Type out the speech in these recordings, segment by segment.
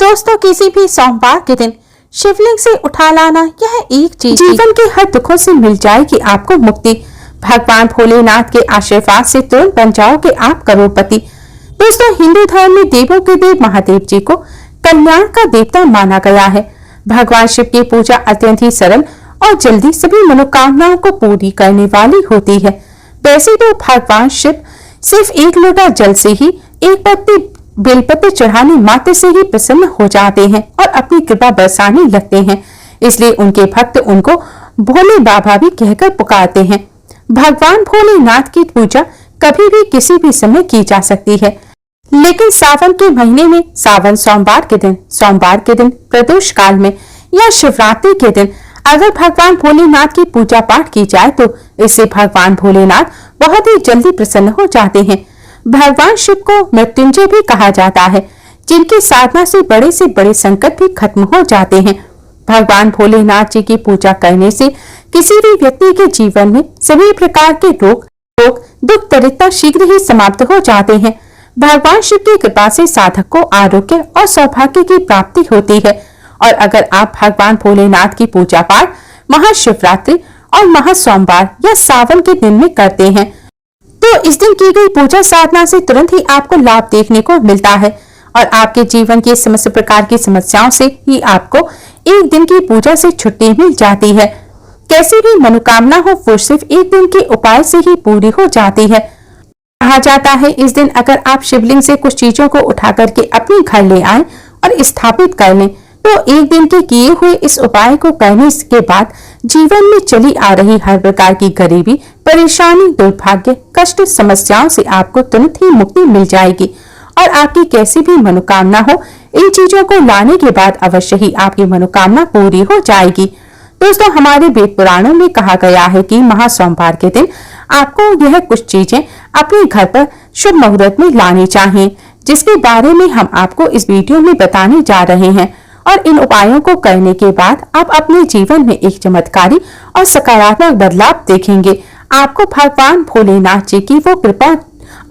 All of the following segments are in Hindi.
दोस्तों, किसी भी सोमवार के दिन शिवलिंग से उठा लाना यह एक चीज जीवन के हर दुखों से मिल जाएगी आपको मुक्ति। भगवान भोलेनाथ के आशीर्वाद से तुरंत बन जाओगे आप करोड़पति। दोस्तों, हिंदू धर्म में देवों के देव महादेव जी को कल्याण का देवता माना गया है। भगवान शिव की पूजा अत्यंत ही सरल और जल्दी सभी मनोकामनाओं को पूरी करने वाली होती है। वैसे तो भगवान शिव सिर्फ एक लोटा जल से ही एक पत्ती बेलपत्र चढ़ाने मात्र से ही प्रसन्न हो जाते हैं और अपनी कृपा बरसाने लगते हैं। इसलिए उनके भक्त उनको भोले बाबा भी कहकर पुकारते हैं। भगवान भोलेनाथ की पूजा कभी भी किसी भी समय की जा सकती है, लेकिन सावन के महीने में सावन सोमवार के दिन प्रदोष काल में या शिवरात्रि के दिन अगर भगवान भोलेनाथ की पूजा पाठ की जाए तो इससे भगवान भोलेनाथ बहुत ही जल्दी प्रसन्न हो जाते हैं। भगवान शिव को मृत्युंजय भी कहा जाता है, जिनकी साधना से बड़े संकट भी खत्म हो जाते हैं। भगवान भोलेनाथ जी की पूजा करने से किसी भी व्यक्ति के जीवन में सभी प्रकार के रोग दुख दरिद्रता शीघ्र ही समाप्त हो जाते हैं। भगवान शिव की कृपा से साधक को आरोग्य और सौभाग्य की प्राप्ति होती है। और अगर आप भगवान भोलेनाथ की पूजा पाठ महाशिवरात्रि और महासोमवार या सावन के दिन में करते हैं तो इस दिन की गई पूजा साधना से तुरंत ही आपको लाभ देखने को मिलता है और आपके जीवन की समस्त प्रकार की समस्याओं से ही आपको एक दिन की पूजा से छुट्टी मिल जाती है। कैसी भी मनोकामना हो वो सिर्फ एक दिन के उपाय से ही पूरी हो जाती है। कहा जाता है इस दिन अगर आप शिवलिंग से कुछ चीजों को उठा करके अपने घर ले आए और स्थापित कर लें तो एक दिन के किए हुए इस उपाय को करने के बाद जीवन में चली आ रही हर प्रकार की गरीबी, परेशानी, दुर्भाग्य, कष्ट, समस्याओं से आपको तुरंत ही मुक्ति मिल जाएगी और आपकी कैसी भी मनोकामना हो इन चीजों को लाने के बाद अवश्य ही आपकी मनोकामना पूरी हो जाएगी। दोस्तों, हमारे वेद पुराणों में कहा गया है कि महासोमवार के दिन आपको यह कुछ चीजें अपने घर पर शुभ मुहूर्त में लानी चाहिए, जिसके बारे में हम आपको इस वीडियो में बताने जा रहे हैं। और इन उपायों को करने के बाद आप अपने जीवन में एक चमत्कारी और सकारात्मक बदलाव देखेंगे। आपको भगवान भोलेनाथ जी की वो कृपा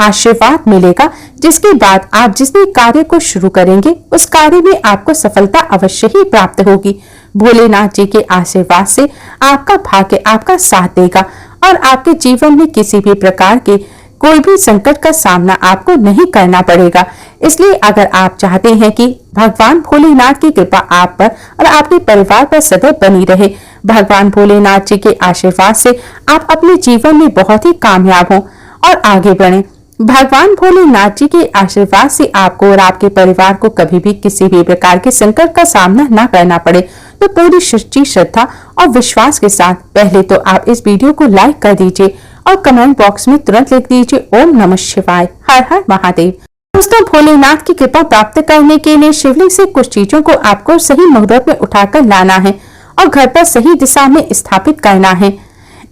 आशीर्वाद मिलेगा, जिसके बाद आप जिस भी कार्य को शुरू करेंगे उस कार्य में आपको सफलता अवश्य ही प्राप्त होगी। भोलेनाथ जी के आशीर्वाद से आपका भाग्य आपका साथ देगा और आपके जीवन में किसी भी प्रकार के कोई भी संकट का सामना आपको नहीं करना पड़ेगा। इसलिए अगर आप चाहते हैं कि भगवान भोलेनाथ की कृपा आप पर और आपके परिवार पर सदैव बनी रहे, भगवान भोलेनाथ जी के आशीर्वाद से आप अपने जीवन में बहुत ही कामयाब हों और आगे बढ़ें। भगवान भोलेनाथ जी के आशीर्वाद से आपको और आपके परिवार को कभी भी किसी भी प्रकार के संकट का सामना न करना पड़े, तो पूरी सच्ची श्रद्धा और विश्वास के साथ पहले तो आप इस वीडियो को लाइक कर दीजिए और कमेंट बॉक्स में तुरंत लिख दीजिए ओम नमः शिवाय, हर हर महादेव। दोस्तों, भोलेनाथ की कृपा प्राप्त करने के लिए शिवलिंग से कुछ चीजों को आपको सही मुहूर्त में उठाकर लाना है और घर पर सही दिशा में स्थापित करना है।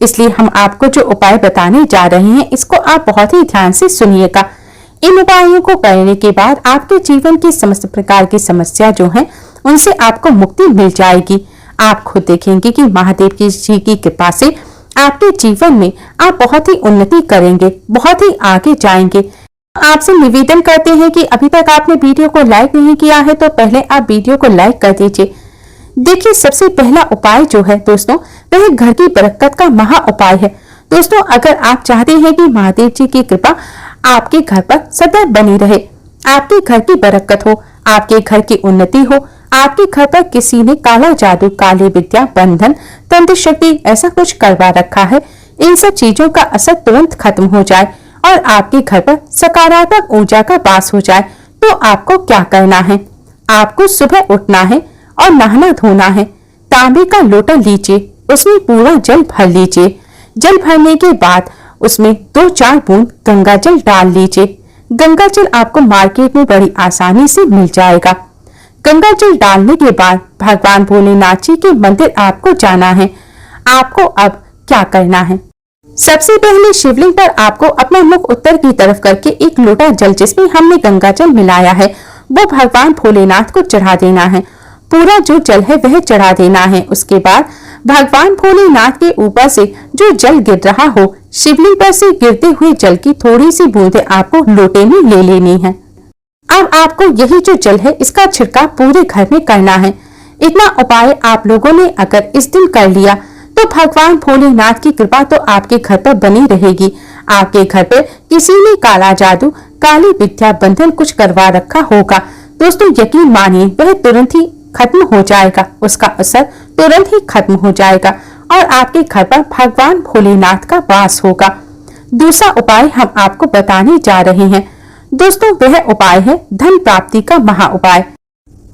इसलिए हम आपको जो उपाय बताने जा रहे हैं इसको आप बहुत ही ध्यान से सुनिएगा। इन उपायों को करने के बाद आपके जीवन की समस्त प्रकार की समस्या जो है उनसे आपको मुक्ति मिल जाएगी। आप खुद देखेंगे कि महादेव जी की कृपा से आपके जीवन में आप बहुत ही उन्नति करेंगे, बहुत ही आगे जाएंगे। आपसे निवेदन करते हैं कि अभी तक आपने वीडियो को लाइक नहीं किया है तो पहले आप वीडियो को लाइक कर दीजिए। देखिए, सबसे पहला उपाय जो है दोस्तों वह घर की बरकत का महा उपाय है। दोस्तों, अगर आप चाहते हैं कि महादेव जी की कृपा आपके घर पर सदैव बनी रहे, आपके घर की बरकत हो, आपके घर की उन्नति हो, आपके घर पर किसी ने काला जादू, काली विद्या, बंधन, तंत्र शक्ति ऐसा कुछ करवा रखा है, इन सब चीजों का असर तुरंत खत्म हो जाए और आपके घर पर सकारात्मक ऊर्जा का वास हो जाए, तो आपको क्या करना है? आपको सुबह उठना है और नहाना धोना है। तांबे का लोटा लीजिए, उसमें पूरा जल भर लीजिए। जल भरने के बाद उसमें 2-4 बूंद गंगा जल डाल लीजिए। गंगा जल आपको मार्केट में बड़ी आसानी से मिल जाएगा। गंगा जल डालने के बाद भगवान भोलेनाथ जी के मंदिर आपको जाना है। आपको अब क्या करना है? सबसे पहले शिवलिंग पर आपको अपना मुख उत्तर की तरफ करके एक लोटा जल जिसमें हमने गंगा जल मिलाया है वो भगवान भोलेनाथ को चढ़ा देना है। पूरा जो जल है वह चढ़ा देना है। उसके बाद भगवान भोलेनाथ के ऊपर से जो जल गिर रहा हो, शिवलिंग पर से गिरते हुए जल की थोड़ी सी बूंदें आपको लोटे में ले लेनी है। अब आपको यही जो जल है इसका छिड़काव पूरे घर में करना है। इतना उपाय आप लोगों ने अगर इस दिन कर लिया तो भगवान भोलेनाथ की कृपा तो आपके घर पर बनी रहेगी। आपके घर पर किसी ने काला जादू, काली विद्या बंधन कुछ करवा रखा होगा दोस्तों, यकीन मानिए वह तुरंत ही खत्म हो जाएगा, उसका असर तुरंत ही खत्म हो जाएगा और आपके घर पर भगवान भोलेनाथ का वास होगा। दूसरा उपाय हम आपको बताने जा रहे हैं दोस्तों, वह उपाय है धन प्राप्ति का महा उपाय।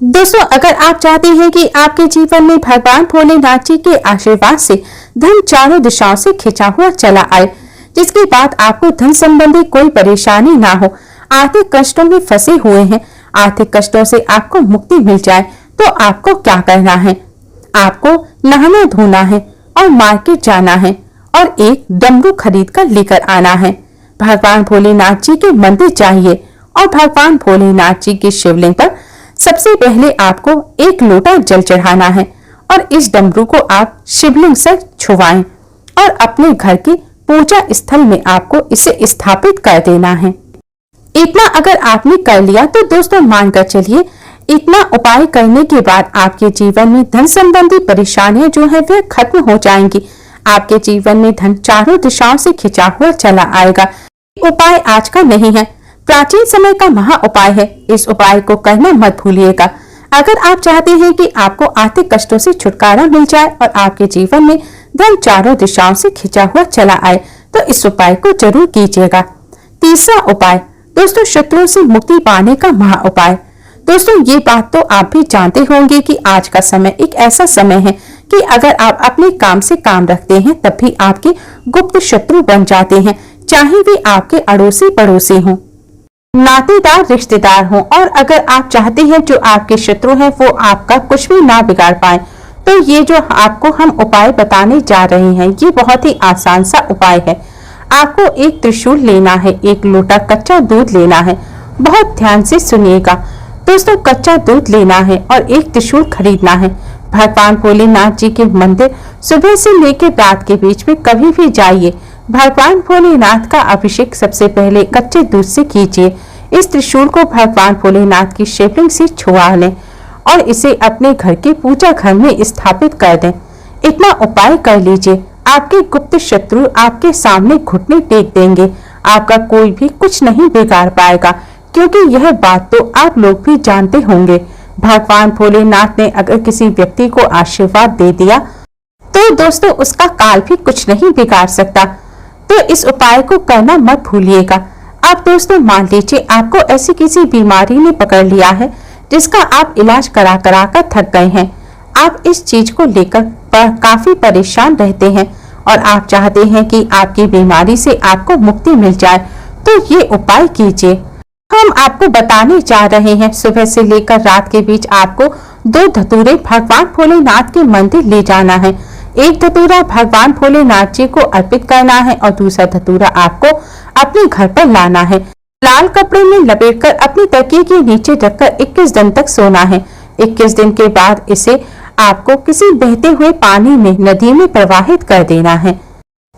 दोस्तों, अगर आप चाहते हैं कि आपके जीवन में भगवान भोलेनाथ जी के आशीर्वाद से धन चारों दिशाओं से खिंचा हुआ चला आए, जिसके बाद आपको धन संबंधी कोई परेशानी ना हो, आर्थिक कष्टों में फंसे हुए हैं, आर्थिक कष्टों से आपको मुक्ति मिल जाए, तो आपको क्या करना है? आपको नहाना धोना है और मार्केट जाना है और एक डमरू खरीद कर लेकर आना है। भगवान भोलेनाथ जी के मंदिर जाइए और भगवान भोलेनाथ जी के शिवलिंग पर सबसे पहले आपको एक लोटा जल चढ़ाना है और इस डमरू को आप शिवलिंग से छुवाएं और अपने घर के पूजा स्थल में आपको इसे स्थापित कर देना है। इतना अगर आपने कर लिया तो दोस्तों मानकर चलिए, इतना उपाय करने के बाद आपके जीवन में धन संबंधी परेशानियां जो है वह खत्म हो जाएंगी। आपके जीवन में धन चारों दिशाओं से खिंचा हुआ चला आएगा। उपाय आज का नहीं है, प्राचीन समय का महा उपाय है। इस उपाय को करना मत भूलिएगा। अगर आप चाहते हैं कि आपको आर्थिक कष्टों से छुटकारा मिल जाए और आपके जीवन में धन चारों दिशाओं से खिंचा हुआ चला आए, तो इस उपाय को जरूर कीजिएगा। तीसरा उपाय दोस्तों, शत्रुओं से मुक्ति पाने का महा उपाय। दोस्तों, ये बात तो आप भी जानते होंगे कि आज का समय एक ऐसा समय है कि अगर आप अपने काम से काम रखते हैं तब भी आपके गुप्त शत्रु बन जाते हैं, चाहे वे आपके अड़ोसी पड़ोसी हों, नातेदार रिश्तेदार हों। और अगर आप चाहते हैं जो आपके शत्रु हैं वो आपका कुछ भी ना बिगाड़ पाए, तो ये जो आपको हम उपाय बताने जा रहे हैं ये बहुत ही आसान सा उपाय है। आपको एक त्रिशूल लेना है, एक लोटा कच्चा दूध लेना है। बहुत ध्यान से सुनिएगा दोस्तों, कच्चा दूध लेना है और एक त्रिशूल खरीदना है। भगवान भोलेनाथ जी के मंदिर सुबह से लेकर रात के बीच में कभी भी जाइए। भगवान भोलेनाथ का अभिषेक सबसे पहले कच्चे दूध से कीजिए। इस त्रिशूल को भगवान भोलेनाथ की शिवलिंग से छुआ लें और इसे अपने घर के पूजा घर में स्थापित कर दें। इतना उपाय कर लीजिए, आपके गुप्त शत्रु आपके सामने घुटने टेक देंगे। आपका कोई भी कुछ नहीं बिगाड़ पाएगा, क्योंकि यह बात तो आप लोग भी जानते होंगे। भगवान भोलेनाथ ने अगर किसी व्यक्ति को आशीर्वाद दे दिया तो दोस्तों उसका काल भी कुछ नहीं बिगाड़ सकता। तो इस उपाय को करना मत भूलिएगा। अब दोस्तों मान लीजिए आपको ऐसी किसी बीमारी ने पकड़ लिया है जिसका आप इलाज करा करा कर थक गए हैं। आप इस चीज को लेकर काफी परेशान रहते हैं और आप चाहते हैं कि आपकी बीमारी से आपको मुक्ति मिल जाए, तो ये उपाय कीजिए। हम आपको बताने जा रहे हैं, सुबह से लेकर रात के बीच आपको 2 धतूरे भगवान भोलेनाथ के मंदिर ले जाना है। एक धतूरा भगवान भोलेनाथ जी को अर्पित करना है और दूसरा धतूरा आपको अपने घर पर लाना है। लाल कपड़े में लपेटकर अपनी तकिए के नीचे रखकर 21 दिन तक सोना है। 21 दिन के बाद इसे आपको किसी बहते हुए पानी में, नदी में प्रवाहित कर देना है।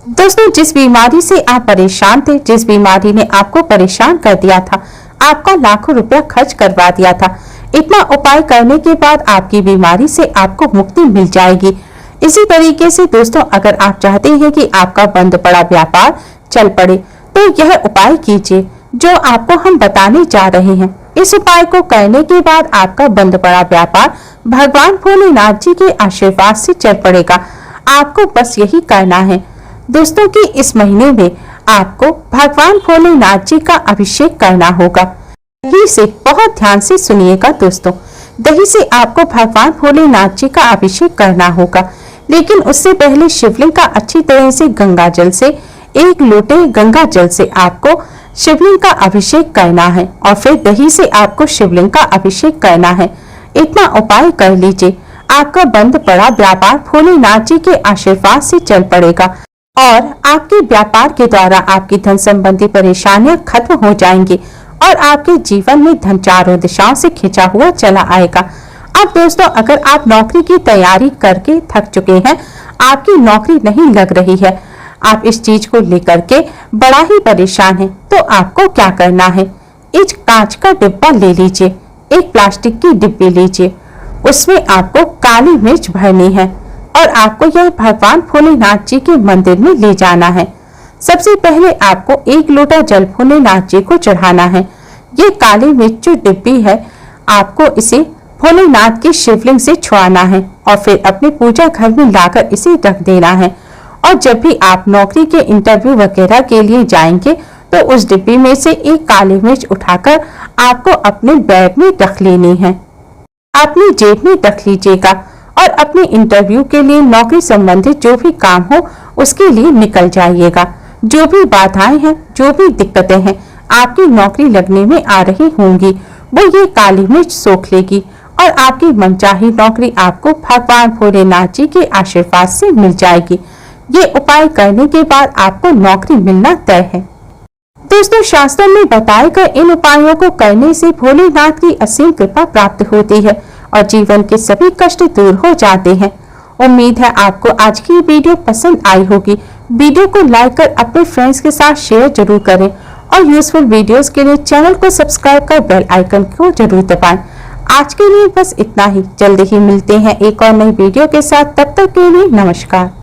दोस्तों, जिस बीमारी से आप परेशान थे, जिस बीमारी ने आपको परेशान कर दिया था, आपका लाखों रुपया खर्च करवा दिया था, इतना उपाय करने के बाद आपकी बीमारी से आपको मुक्ति मिल जाएगी। इसी तरीके से दोस्तों, अगर आप चाहते हैं कि आपका बंद पड़ा व्यापार चल पड़े, तो यह उपाय कीजिए जो आपको हम बताने जा रहे हैं। इस उपाय को करने के बाद आपका बंद पड़ा व्यापार भगवान भोलेनाथ जी के आशीर्वाद से चल पड़ेगा। आपको बस यही करना है दोस्तों कि इस महीने में आपको भगवान भोलेनाथ जी का अभिषेक करना होगा। दही से, बहुत ध्यान से सुनिएगा दोस्तों, दही से आपको भगवान भोलेनाथ जी का अभिषेक करना होगा। लेकिन उससे पहले शिवलिंग का अच्छी तरह से गंगा जल से, 1 लोटे गंगा जल से आपको शिवलिंग का अभिषेक करना है और फिर दही से आपको शिवलिंग का अभिषेक करना है। इतना उपाय कर लीजिए, आपका बंद पड़ा व्यापार भोलेनाथ जी के आशीर्वाद से चल पड़ेगा और आपके व्यापार के द्वारा आपकी धन संबंधी परेशानियां खत्म हो जाएंगी और आपके जीवन में धन चारों दिशाओं से खिंचा हुआ चला आएगा। अब दोस्तों, अगर आप नौकरी की तैयारी करके थक चुके हैं, आपकी नौकरी नहीं लग रही है, आप इस चीज को लेकर के बड़ा ही परेशान हैं, तो आपको क्या करना है? एक कांच का डिब्बा ले लीजिए, एक प्लास्टिक की डिब्बी लीजिए, उसमें आपको काली मिर्च भरनी है और आपको यह भगवान भोलेनाथ जी के मंदिर में ले जाना है। सबसे पहले आपको 1 लोटा जल भोलेनाथ जी को चढ़ाना है। ये काली मिर्च जो डिब्बी है, आपको इसे भोलेनाथ की शिवलिंग से छुआना है और फिर अपने पूजा घर में लाकर इसे रख देना है। और जब भी आप नौकरी के इंटरव्यू वगैरह के लिए जाएंगे तो उस डिब्बी में से एक काली मिर्च उठाकर आपको अपने बैग में रख लेनी है, अपनी जेब में रख लीजिएगा और अपने इंटरव्यू के लिए नौकरी संबंधित जो भी काम हो उसके लिए निकल जाइएगा। जो भी बाधाएं हैं, जो भी दिक्कतें हैं आपकी नौकरी लगने में आ रही होंगी, वो ये काली मिर्च सोख लेगी और आपकी मनचाही नौकरी आपको भगवान भोलेनाथ जी के आशीर्वाद से मिल जाएगी। ये उपाय करने के बाद आपको नौकरी मिलना तय है। दोस्तों, शास्त्रों में बताए गए इन उपायों को करने से भोलेनाथ की असीम कृपा प्राप्त होती है और जीवन के सभी कष्ट दूर हो जाते हैं। उम्मीद है आपको आज की वीडियो पसंद आई होगी। वीडियो को लाइक कर अपने फ्रेंड्स के साथ शेयर जरूर करें और यूजफुल वीडियोस के लिए चैनल को सब्सक्राइब कर बेल आइकन को जरूर दबाएं। आज के लिए बस इतना ही। जल्दी ही मिलते हैं एक और नई वीडियो के साथ। तब तक के लिए नमस्कार।